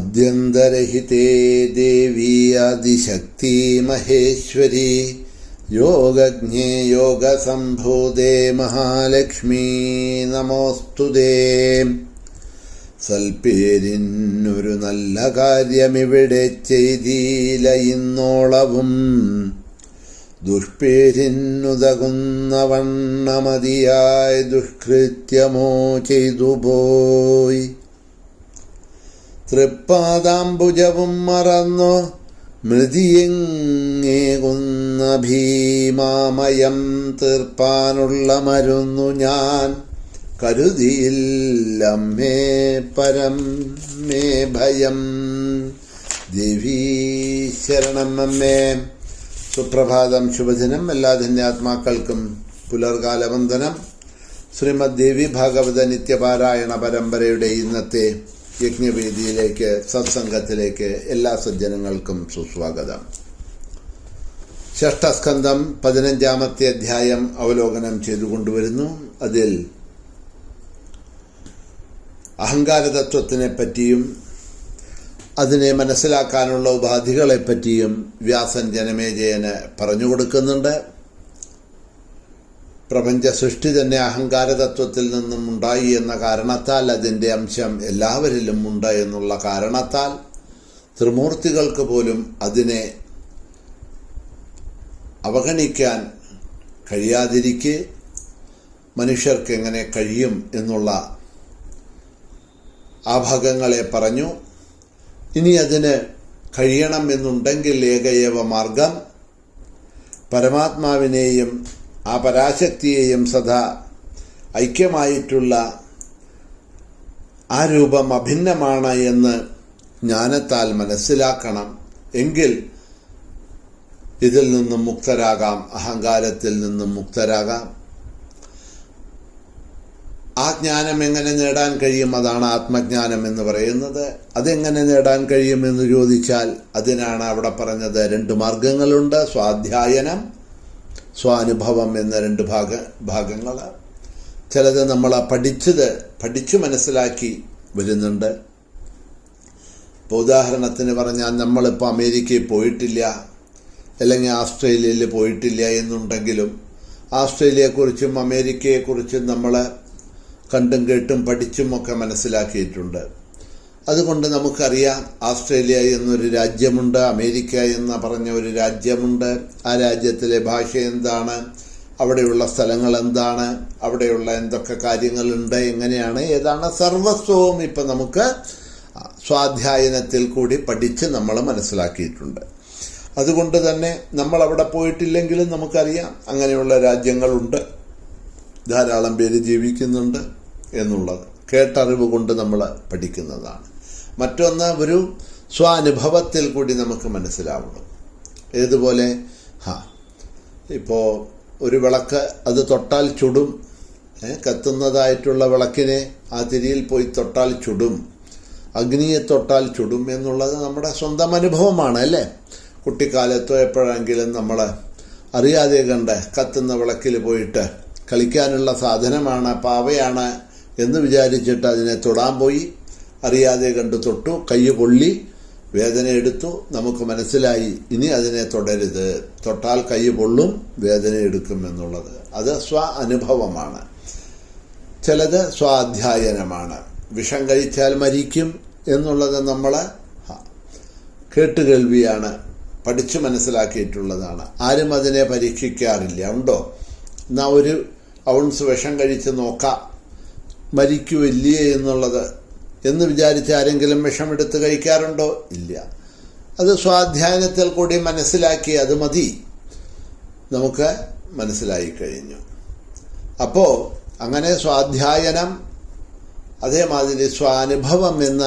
ആദ്യന്തരഹിതേ ദേവി ആദിശക്തി മഹേശ്വരി യോഗജ്ഞേ യോഗസംഭൂതേ മഹാലക്ഷ്മീ നമോസ്തുതേ. സൽപ്പേരിന്നൊരു നല്ല കാര്യമിവിടെ ചെയ്തില്ല ഇന്നോളവും, ദുഷ്പേരിന്നുതകുന്ന വണ്ണമതിയായി ദുഷ്കൃത്യമോ ചെയ്തുപോയി. തൃപ്പാദാംബുജവും മറന്നു മൃതിയെങ്ങേകുന്ന ഭീമാമയം തീർപ്പാനുള്ള മരുന്നു ഞാൻ കരുതിയില്ലമ്മേ പരം മേ ഭയം. ദേവീ ശരണം അമ്മേ. സുപ്രഭാതം, ശുഭദിനം. എല്ലാ ധന്യാത്മാക്കൾക്കും പുലർകാല വന്ദനം. ശ്രീമദ് ദേവി ഭാഗവത നിത്യപാരായണ പരമ്പരയുടെ ഇന്നത്തെ യജ്ഞവേദിയിലേക്ക്, സത്സംഗത്തിലേക്ക് എല്ലാ സജ്ജനങ്ങൾക്കും സുസ്വാഗതം. ഷഷ്ഠസ്കന്ധം 15-ാമത്തെ അധ്യായം അവലോകനം ചെയ്തുകൊണ്ടുവരുന്നു. അതിൽ അഹങ്കാരതത്വത്തിനെ പറ്റിയും അതിനെ മനസ്സിലാക്കാനുള്ള ഉപാധികളെപ്പറ്റിയും വ്യാസൻ ജനമേജയന് പറഞ്ഞുകൊടുക്കുന്നുണ്ട്. പ്രപഞ്ച സൃഷ്ടി തന്നെ അഹങ്കാരതത്വത്തിൽ നിന്നും ഉണ്ടായി എന്ന കാരണത്താൽ, അതിൻ്റെ അംശം എല്ലാവരിലും ഉണ്ട് എന്നുള്ള കാരണത്താൽ ത്രിമൂർത്തികൾക്ക് പോലും അതിനെ അവഗണിക്കാൻ കഴിയാതിരിക്കെ മനുഷ്യർക്ക് എങ്ങനെ കഴിയും എന്നുള്ള ആ ഭാഗങ്ങളെ പറഞ്ഞു. ഇനി അതിന് കഴിയണം എന്നുണ്ടെങ്കിൽ ഏകയേവ മാർഗം പരമാത്മാവിനെയും ആ പരാശക്തിയെയും സദാ ഐക്യമായിട്ടുള്ള ആ രൂപം അഭിന്നമാണ് എന്ന് ജ്ഞാനത്താൽ മനസ്സിലാക്കണം. എങ്കിൽ ഇതിൽ നിന്നും മുക്തരാകാം, അഹങ്കാരത്തിൽ നിന്നും മുക്തരാകാം. ആ ജ്ഞാനം എങ്ങനെ നേടാൻ കഴിയും? അതാണ് ആത്മജ്ഞാനം എന്ന് പറയുന്നത്. അതെങ്ങനെ നേടാൻ കഴിയുമെന്ന് ചോദിച്ചാൽ അതിനാണ് അവിടെ പറഞ്ഞത് 2 മാർഗങ്ങളുണ്ട്. സ്വാധ്യായനം, സ്വാനുഭവം എന്ന 2 ഭാഗങ്ങൾ. ചിലത് നമ്മൾ പഠിച്ചു മനസ്സിലാക്കി വരുന്നുണ്ട്. ഇപ്പോൾ ഉദാഹരണത്തിന് പറഞ്ഞാൽ, നമ്മളിപ്പോൾ അമേരിക്കയിൽ പോയിട്ടില്ല, അല്ലെങ്കിൽ ആസ്ട്രേലിയയിൽ പോയിട്ടില്ല എന്നുണ്ടെങ്കിലും ആസ്ട്രേലിയയെക്കുറിച്ചും അമേരിക്കയെക്കുറിച്ചും നമ്മൾ കണ്ടും കേട്ടും പഠിച്ചുമൊക്കെ മനസ്സിലാക്കിയിട്ടുണ്ട്. അതുകൊണ്ട് നമുക്കറിയാം ആസ്ട്രേലിയ എന്നൊരു രാജ്യമുണ്ട്, അമേരിക്ക എന്ന് പറഞ്ഞ ഒരു രാജ്യമുണ്ട്. ആ രാജ്യത്തിലെ ഭാഷ എന്താണ്, അവിടെയുള്ള സ്ഥലങ്ങൾ എന്താണ്, അവിടെയുള്ള എന്തൊക്കെ കാര്യങ്ങളുണ്ട്, എങ്ങനെയാണ്, ഏതാണ്, സർവസ്വവും ഇപ്പം നമുക്ക് സ്വാധ്യായനത്തിൽ കൂടി പഠിച്ച് നമ്മൾ മനസ്സിലാക്കിയിട്ടുണ്ട്. അതുകൊണ്ട് തന്നെ നമ്മൾ അവിടെ പോയിട്ടില്ലെങ്കിലും നമുക്കറിയാം അങ്ങനെയുള്ള രാജ്യങ്ങളുണ്ട്, ധാരാളം പേര് ജീവിക്കുന്നുണ്ട് എന്നുള്ളത് കേട്ടറിവ് കൊണ്ട് നമ്മൾ പഠിക്കുന്നതാണ്. മറ്റൊന്ന് ഒരു സ്വാനുഭവത്തിൽ കൂടി നമുക്ക് മനസ്സിലാവണം. ഏതുപോലെ, ഇപ്പോൾ ഒരു വിളക്ക് അത് തൊട്ടാൽ ചുടും, കത്തുന്നതായിട്ടുള്ള വിളക്കിനെ ആ തിരിയിൽ പോയി തൊട്ടാൽ ചുടും, അഗ്നിയെ തൊട്ടാൽ ചുടും എന്നുള്ളത് നമ്മുടെ സ്വന്തം അനുഭവമാണ് അല്ലേ. കുട്ടിക്കാലത്തോ എപ്പോഴെങ്കിലും നമ്മൾ അറിയാതെ കണ്ട് കത്തുന്ന വിളക്കിൽ പോയിട്ട് കളിക്കാനുള്ള സാധനമാണ്, പാവയാണ് എന്ന് വിചാരിച്ചിട്ട് അതിനെ തൊടാൻ പോയി, അറിയാതെ കണ്ട് തൊട്ടു, കൈ പൊള്ളി, വേദന എടുത്തു. നമുക്ക് മനസ്സിലായി ഇനി അതിനെ തൊടരുത്, തൊട്ടാൽ കൈ പൊള്ളും, വേദന എടുക്കും എന്നുള്ളത്. അത് സ്വ അനുഭവമാണ്. ചിലത് സ്വാധ്യായനമാണ്. വിഷം കഴിച്ചാൽ മരിക്കും എന്നുള്ളത് നമ്മൾ കേട്ടുകേൾവിയാണ്, പഠിച്ചു മനസ്സിലാക്കിയിട്ടുള്ളതാണ്. ആരും അതിനെ പരീക്ഷിക്കാറില്ല. ഉണ്ടോ? എന്നാ ഒരു ഔൺസ് വിഷം കഴിച്ച് നോക്കാം, മരിക്കുമില്ലേ എന്നുള്ളത് എന്ന് വിചാരിച്ച് ആരെങ്കിലും വിഷമെടുത്ത് കഴിക്കാറുണ്ടോ? ഇല്ല. അത് സ്വാധ്യായനത്തിൽ കൂടി മനസ്സിലാക്കി, അത് മതി, നമുക്ക് മനസ്സിലായി കഴിഞ്ഞു. അപ്പോൾ അങ്ങനെ സ്വാധ്യായനം, അതേമാതിരി സ്വാനുഭവം എന്ന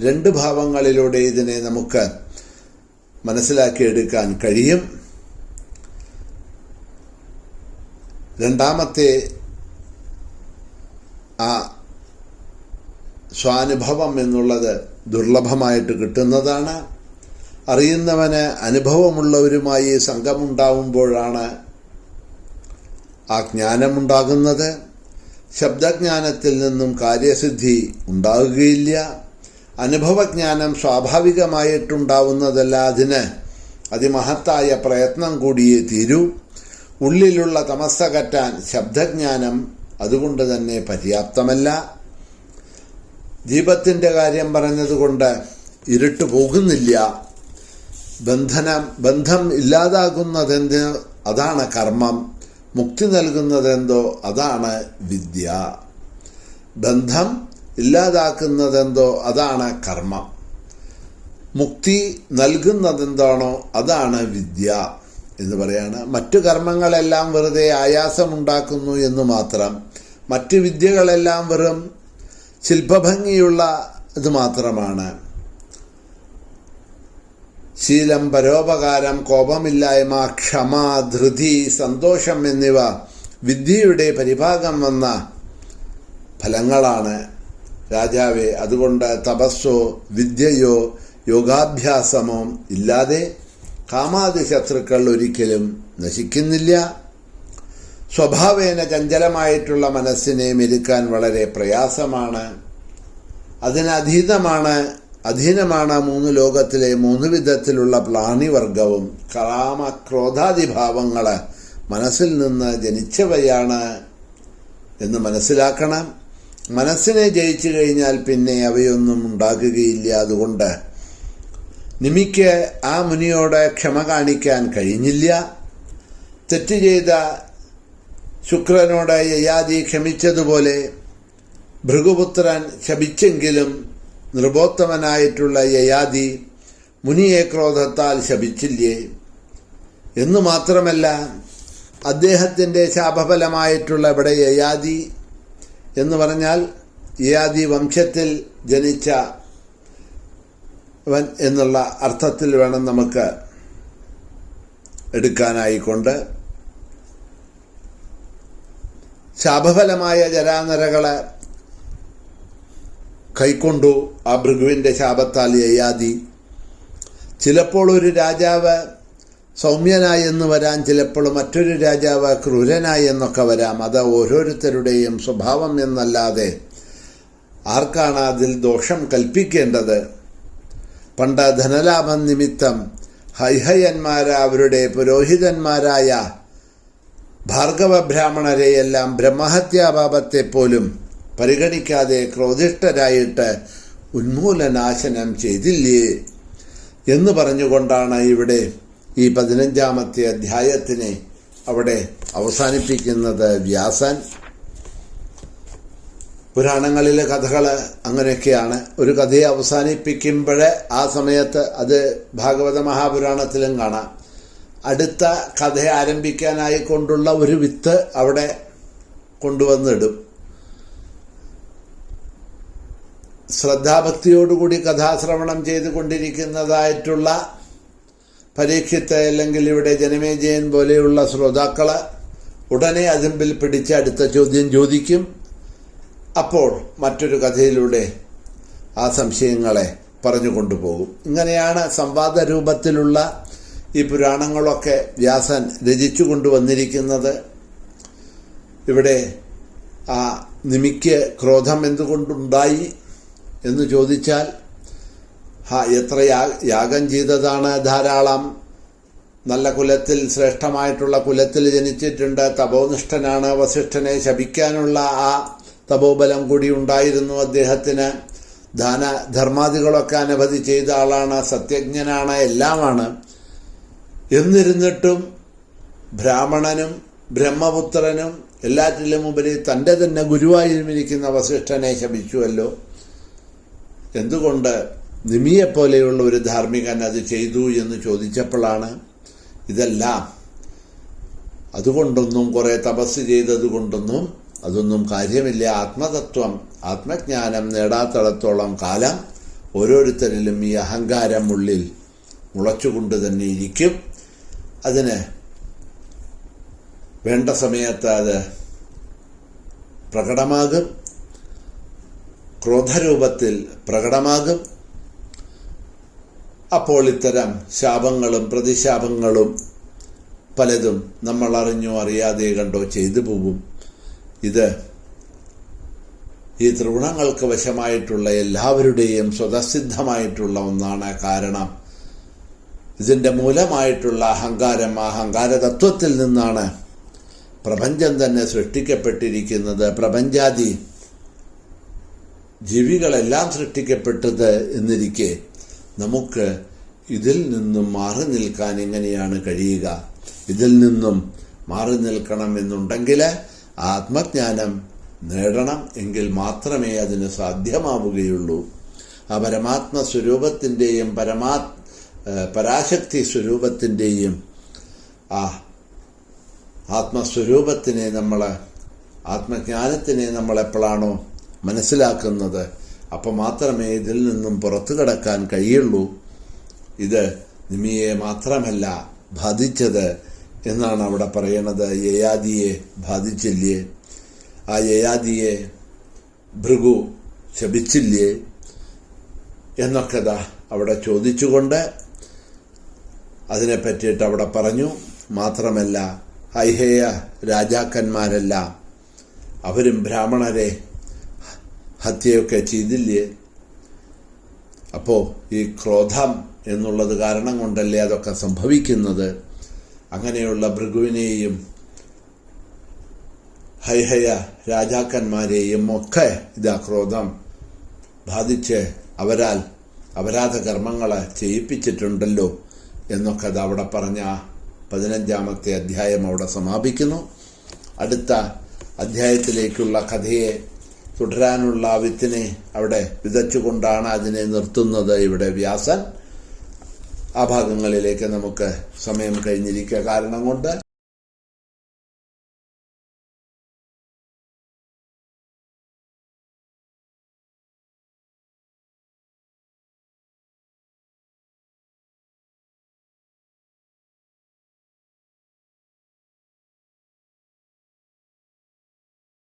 2 ഭാവങ്ങളിലൂടെ ഇതിനെ നമുക്ക് മനസ്സിലാക്കിയെടുക്കാൻ കഴിയും. രണ്ടാമത്തെ ആ സ്വാനുഭവം എന്നുള്ളത് ദുർലഭമായിട്ട് കിട്ടുന്നതാണ്. അറിയുന്നവന് അനുഭവമുള്ളവരുമായി സംഘമുണ്ടാവുമ്പോഴാണ് ആ ജ്ഞാനമുണ്ടാകുന്നത്. ശബ്ദജ്ഞാനത്തിൽ നിന്നും കാര്യസിദ്ധി ഉണ്ടാകുകയില്ല. അനുഭവജ്ഞാനം സ്വാഭാവികമായിട്ടുണ്ടാവുന്നതല്ല. അതിന് അതിമഹത്തായ പ്രയത്നം കൂടിയേ തീരൂ. ഉള്ളിലുള്ള തമസ്സകറ്റാൻ ശബ്ദജ്ഞാനം അതുകൊണ്ട് തന്നെ പര്യാപ്തമല്ല. ദീപത്തിൻ്റെ കാര്യം പറഞ്ഞതുകൊണ്ട് ഇരുട്ട് പോകുന്നില്ല. ബന്ധം ഇല്ലാതാകുന്നതെന്ത്? അതാണ് കർമ്മം. മുക്തി നൽകുന്നതെന്തോ? അതാണ് വിദ്യ. ബന്ധം ഇല്ലാതാക്കുന്നതെന്തോ? അതാണ് കർമ്മം. മുക്തി നൽകുന്നതെന്താണോ? അതാണ് വിദ്യ എന്ന് പറയാണ്. മറ്റു കർമ്മങ്ങളെല്ലാം വെറുതെ ആയാസമുണ്ടാക്കുന്നു എന്ന് മാത്രം. മറ്റ് വിദ്യകളെല്ലാം വെറും ശില്പഭംഗിയുള്ള ഇത് മാത്രമാണ്. ശീലം, പരോപകാരം, കോപമില്ലായ്മ, ക്ഷമ, ധൃതി, സന്തോഷം എന്നിവ വിദ്യയുടെ പരിഭാഗം വന്ന ഫലങ്ങളാണ് രാജാവേ. അതുകൊണ്ട് തപസ്സോ വിദ്യയോ യോഗാഭ്യാസമോ ഇല്ലാതെ കാമാദി ശത്രുക്കൾ ഒരിക്കലും നശിക്കുന്നില്ല. സ്വഭാവേന ചഞ്ചലമായിട്ടുള്ള മനസ്സിനെ മെരുക്കാൻ വളരെ പ്രയാസമാണ്. അധീനമാണ് മൂന്ന് ലോകത്തിലെ മൂന്ന് വിധത്തിലുള്ള പ്രാണിവർഗവും. കാമ ക്രോധാദിഭാവങ്ങൾ മനസ്സിൽ നിന്ന് ജനിച്ചവയാണ് എന്ന് മനസ്സിലാക്കണം. മനസ്സിനെ ജയിച്ചു കഴിഞ്ഞാൽ പിന്നെ അവയൊന്നും ഉണ്ടാകുകയില്ല. അതുകൊണ്ട് നിമിക്ക് ആ മുനിയോട് ക്ഷമ കാണിക്കാൻ കഴിഞ്ഞില്ല. തെറ്റ് ചെയ്ത ശുക്രനോട് യയാതി ക്ഷമിച്ചതുപോലെ ഭൃഗുപുത്രൻ ശപിച്ചെങ്കിലും നൃപോത്തമനായിട്ടുള്ള യയാതി മുനിയെ ക്രോധത്താൽ ശപിച്ചില്ലേ എന്നു മാത്രമല്ല, അദ്ദേഹത്തിൻ്റെ ശാപഫലമായിട്ടുള്ള ഇവിടെ യയാതി എന്ന് പറഞ്ഞാൽ യയാതി വംശത്തിൽ ജനിച്ചവൻ എന്നുള്ള അർത്ഥത്തിൽ വേണം നമുക്ക് എടുക്കാനായിക്കൊണ്ട് ശാപഫലമായ ജരാനരകളെ കൈക്കൊണ്ടു ആ ഭൃഗുവിൻ്റെ ശാപത്താൽ യയാതി. ചിലപ്പോൾ ഒരു രാജാവ് സൗമ്യനായി എന്ന് വരാം, ചിലപ്പോൾ മറ്റൊരു രാജാവ് ക്രൂരനായി എന്നൊക്കെ വരാം. അത് ഓരോരുത്തരുടെയും സ്വഭാവം എന്നല്ലാതെ ആർക്കാണ് അതിൽ ദോഷം കൽപ്പിക്കേണ്ടത്? പണ്ട് ധനലാഭം നിമിത്തം അവരുടെ പുരോഹിതന്മാരായ ഭാർഗവ ബ്രാഹ്മണരെയെല്ലാം ബ്രഹ്മഹത്യാപാപത്തെപ്പോലും പരിഗണിക്കാതെ ക്രോധിഷ്ഠരായിട്ട് ഉന്മൂലനാശനം ചെയ്തില്ലേ എന്ന് പറഞ്ഞുകൊണ്ടാണ് ഇവിടെ ഈ 15-ാമത്തെ അധ്യായത്തിനെ അവിടെ അവസാനിപ്പിക്കുന്നത് വ്യാസൻ. പുരാണങ്ങളിലെ കഥകൾ അങ്ങനെയൊക്കെയാണ്. ഒരു കഥയെ അവസാനിപ്പിക്കുമ്പോൾ ആ സമയത്ത് അത് ഭാഗവത മഹാപുരാണത്തിലും കാണാം. അടുത്ത കഥ ആരംഭിക്കാനായിക്കൊണ്ടുള്ള ഒരു വിത്ത് അവിടെ കൊണ്ടുവന്നിടും. ശ്രദ്ധാഭക്തിയോടുകൂടി കഥാശ്രവണം ചെയ്തുകൊണ്ടിരിക്കുന്നതായിട്ടുള്ള പരീക്ഷിത്ത് അല്ലെങ്കിൽ ഇവിടെ ജനമേജയൻ പോലെയുള്ള ശ്രോതാക്കൾ ഉടനെ അതിമ്പിൽ പിടിച്ച് അടുത്ത ചോദ്യം ചോദിക്കും. അപ്പോൾ മറ്റൊരു കഥയിലൂടെ ആ സംശയങ്ങളെ പറഞ്ഞു കൊണ്ടുപോകും. ഇങ്ങനെയാണ് സംവാദ രൂപത്തിലുള്ള ഈ പുരാണങ്ങളൊക്കെ വ്യാസൻ രചിച്ചു കൊണ്ടുവന്നിരിക്കുന്നത്. ഇവിടെ ആ നിമിക്ക് ക്രോധം എന്തുകൊണ്ടുണ്ടായി എന്ന് ചോദിച്ചാൽ, എത്ര യാഗം ചെയ്തതാണ്, ധാരാളം നല്ല കുലത്തിൽ ശ്രേഷ്ഠമായിട്ടുള്ള കുലത്തിൽ ജനിച്ചിട്ടുണ്ട്, തപോനിഷ്ഠനാണ്, വസിഷ്ഠനെ ശപിക്കാനുള്ള ആ തപോബലം കൂടി ഉണ്ടായിരുന്നു അദ്ദേഹത്തിന്, ധർമാദികളൊക്കെ അനവധി ചെയ്ത ആളാണ്, സത്യജ്ഞനാണ്, എല്ലാമാണ്. എന്നിരുന്നിട്ടും ബ്രാഹ്മണനും ബ്രഹ്മപുത്രനും എല്ലാറ്റിലും ഉപരി തൻ്റെ തന്നെ ഗുരുവായൂരിരിക്കുന്ന വസിഷ്ഠനെ ശപിച്ചുവല്ലോ. എന്തുകൊണ്ട് നിമിയെപ്പോലെയുള്ള ഒരു ധാർമ്മികൻ അത് ചെയ്തു എന്ന് ചോദിച്ചപ്പോഴാണ് ഇതെല്ലാം അതുകൊണ്ടൊന്നും കുറേ തപസ് ചെയ്തതുകൊണ്ടൊന്നും അതൊന്നും കാര്യമില്ല. ആത്മതത്വം, ആത്മജ്ഞാനം നേടാത്തിടത്തോളം കാലം ഓരോരുത്തരിലും ഈ അഹങ്കാരം ഉള്ളിൽ മുളച്ചുകൊണ്ട് തന്നെ ഇരിക്കും. അതിന് വേണ്ട സമയത്ത് അത് പ്രകടമാകും, ക്രോധരൂപത്തിൽ പ്രകടമാകും. അപ്പോൾ ഇത്തരം ശാപങ്ങളും പ്രതിശാപങ്ങളും പലതും നമ്മൾ അറിഞ്ഞോ അറിയാതെ കണ്ടോ ചെയ്തു പോകും. ഇത് ഈ ത്രിഗുണങ്ങൾക്ക് വശമായിട്ടുള്ള എല്ലാവരുടെയും സ്വതസിദ്ധമായിട്ടുള്ള ഒന്നാണ്. കാരണം ഇതിൻ്റെ മൂലമായിട്ടുള്ള അഹങ്കാരം, ആ അഹങ്കാര തത്വത്തിൽ നിന്നാണ് പ്രപഞ്ചം തന്നെ സൃഷ്ടിക്കപ്പെട്ടിരിക്കുന്നത്. പ്രപഞ്ചാദി ജീവികളെല്ലാം സൃഷ്ടിക്കപ്പെട്ടത് എന്നിരിക്കെ നമുക്ക് ഇതിൽ നിന്നും മാറി നിൽക്കാൻ എങ്ങനെയാണ് കഴിയുക? ഇതിൽ നിന്നും മാറി നിൽക്കണം എന്നുണ്ടെങ്കിൽ ആത്മജ്ഞാനം നേടണം. എങ്കിൽ മാത്രമേ അതിന് സാധ്യമാവുകയുള്ളൂ. ആ പരമാത്മ സ്വരൂപത്തിൻ്റെയും പരാശക്തി സ്വരൂപത്തിൻ്റെയും ആ ആത്മസ്വരൂപത്തിനെ ആത്മജ്ഞാനത്തിനെ നമ്മൾ എപ്പോഴാണോ മനസ്സിലാക്കുന്നത്, അപ്പോൾ മാത്രമേ ഇതിൽ നിന്നും പുറത്തു കടക്കാൻ കഴിയുള്ളൂ. ഇത് നിമിയെ മാത്രമല്ല ബാധിച്ചത് എന്നാണ് അവിടെ പറയണത്. യയാദിയെ ബാധിച്ചില്ലേ? ആ യയാദിയെ ഭൃഗു ശപിച്ചില്ലേ എന്നൊക്കെ അവിടെ ചോദിച്ചുകൊണ്ട് അതിനെ പറ്റിയിട്ട് അവിടെ പറഞ്ഞു. മാത്രമല്ല ഹൈഹേയ രാജാക്കന്മാരെല്ലാം അവരും ബ്രാഹ്മണരെ ഹത്യയൊക്കെ ചെയ്തില്ലേ? അപ്പോൾ ഈ ക്രോധം എന്നുള്ളത് കാരണം കൊണ്ടല്ലേ അതൊക്കെ സംഭവിക്കുന്നത്. അങ്ങനെയുള്ള ഭൃഗുവിനെയും ഹൈഹയ രാജാക്കന്മാരെയും ഒക്കെ ക്രോധം ബാധിച്ച് അവരാൽ അപരാധ കർമ്മങ്ങളെ ചെയ്യിപ്പിച്ചിട്ടുണ്ടല്ലോ എന്നൊക്കെ അത് അവിടെ പറഞ്ഞ 15-ാമത്തെ അധ്യായം അവിടെ സമാപിക്കുന്നു. അടുത്ത അധ്യായത്തിലേക്കുള്ള കഥയെ തുടരാനുള്ള വിത്തിനെ അവിടെ വിതച്ചുകൊണ്ടാണ് അതിനെ നിർത്തുന്നത് ഇവിടെ വ്യാസൻ. ആ ഭാഗങ്ങളിലേക്ക് നമുക്ക് സമയം കഴിഞ്ഞിരിക്കുക കാരണം കൊണ്ട്